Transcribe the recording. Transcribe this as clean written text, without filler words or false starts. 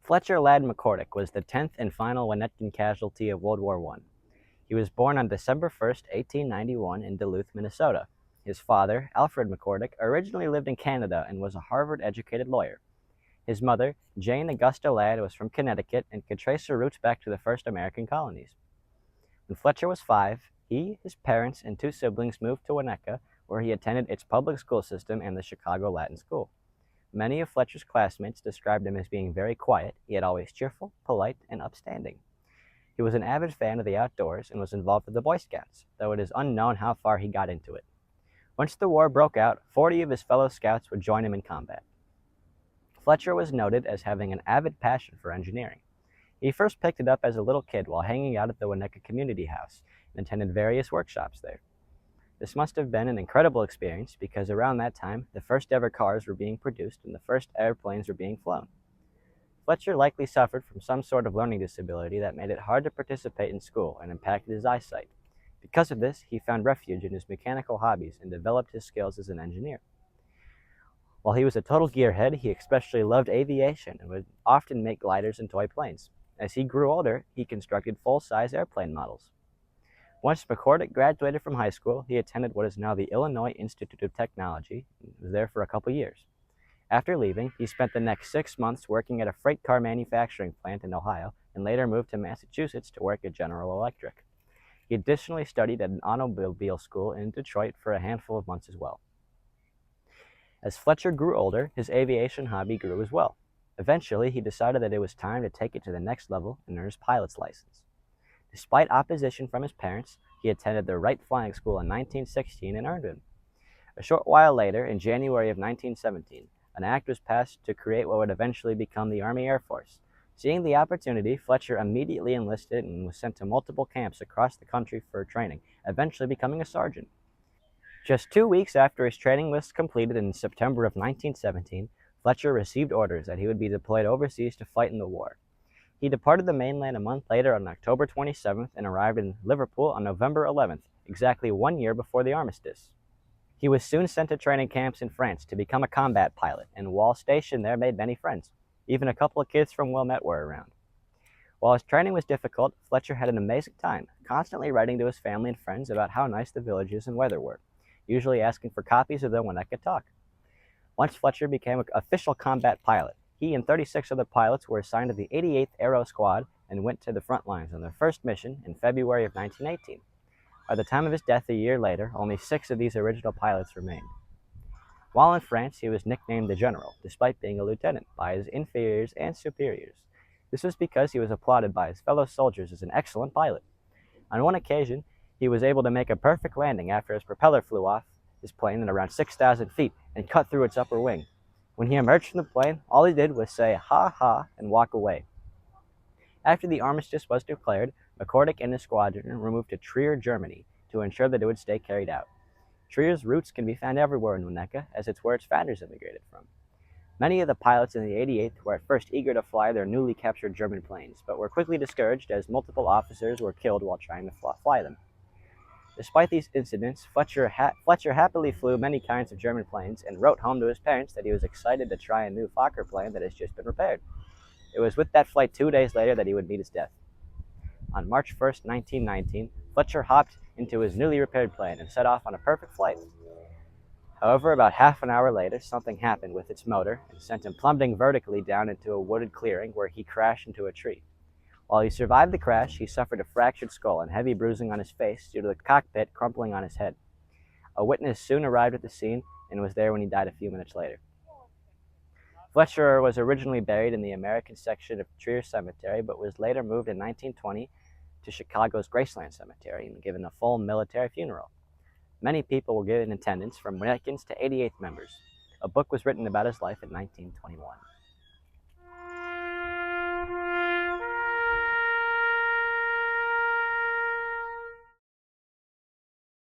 Fletcher Lad McCordic was the 10th and final Winnetka casualty of World War I. He was born on December 1, 1891 in Duluth, Minnesota. His father, Alfred McCordic, originally lived in Canada and was a Harvard-educated lawyer. His mother, Jane Augusta Ladd, was from Connecticut and could trace her roots back to the first American colonies. When Fletcher was 5, he, his parents, and 2 siblings moved to Winnetka, where he attended its public school system and the Chicago Latin School. Many of Fletcher's classmates described him as being very quiet, yet always cheerful, polite, and upstanding. He was an avid fan of the outdoors and was involved with the Boy Scouts, though it is unknown how far he got into it. Once the war broke out, 40 of his fellow scouts would join him in combat. Fletcher was noted as having an avid passion for engineering. He first picked it up as a little kid while hanging out at the Winnetka Community House and attended various workshops there. This must have been an incredible experience because around that time, the first ever cars were being produced and the first airplanes were being flown. Fletcher likely suffered from some sort of learning disability that made it hard to participate in school and impacted his eyesight. Because of this, he found refuge in his mechanical hobbies and developed his skills as an engineer. While he was a total gearhead, he especially loved aviation and would often make gliders and toy planes. As he grew older, he constructed full-size airplane models. Once McCordic graduated from high school, he attended what is now the Illinois Institute of Technology and was there for a couple years. After leaving, he spent the next 6 months working at a freight car manufacturing plant in Ohio and later moved to Massachusetts to work at General Electric. He additionally studied at an automobile school in Detroit for a handful of months as well. As Fletcher grew older, his aviation hobby grew as well. Eventually, he decided that it was time to take it to the next level and earn his pilot's license. Despite opposition from his parents, he attended the Wright Flying School in 1916 and earned it. A short while later, in January of 1917, an act was passed to create what would eventually become the Army Air Force. Seeing the opportunity, Fletcher immediately enlisted and was sent to multiple camps across the country for training, eventually becoming a sergeant. Just 2 weeks after his training was completed in September of 1917, Fletcher received orders that he would be deployed overseas to fight in the war. He departed the mainland a month later on October 27th and arrived in Liverpool on November 11th, exactly 1 year before the armistice. He was soon sent to training camps in France to become a combat pilot, and while stationed there made many friends. Even a couple of kids from Wilmette were around. While his training was difficult, Fletcher had an amazing time, constantly writing to his family and friends about how nice the villages and weather were, usually asking for copies of them when I could talk. Once Fletcher became an official combat pilot, he and 36 other pilots were assigned to the 88th Aero Squad and went to the front lines on their first mission in February of 1918. By the time of his death a year later, only 6 of these original pilots remained. While in France, he was nicknamed the General, despite being a lieutenant, by his inferiors and superiors. This was because he was applauded by his fellow soldiers as an excellent pilot. On one occasion, he was able to make a perfect landing after his propeller flew off his plane at around 6,000 feet and cut through its upper wing. When he emerged from the plane, all he did was say, "Ha ha," and walk away. After the armistice was declared, McCordic and his squadron were moved to Trier, Germany, to ensure that it would stay carried out. Trier's roots can be found everywhere in Winnetka, as it's where its founders immigrated from. Many of the pilots in the 88th were at first eager to fly their newly captured German planes, but were quickly discouraged as multiple officers were killed while trying to fly them. Despite these incidents, Fletcher happily flew many kinds of German planes and wrote home to his parents that he was excited to try a new Fokker plane that has just been repaired. It was with that flight 2 days later that he would meet his death. On March 1st, 1919, Fletcher hopped into his newly repaired plane and set off on a perfect flight. However, about half an hour later, something happened with its motor and sent him plummeting vertically down into a wooded clearing where he crashed into a tree. While he survived the crash, he suffered a fractured skull and heavy bruising on his face due to the cockpit crumpling on his head. A witness soon arrived at the scene and was there when he died a few minutes later. Fletcher was originally buried in the American section of Trier Cemetery, but was later moved in 1920 to Chicago's Graceland Cemetery and given a full military funeral. Many people were given attendance, from Winnetkins to 88th members. A book was written about his life in 1921.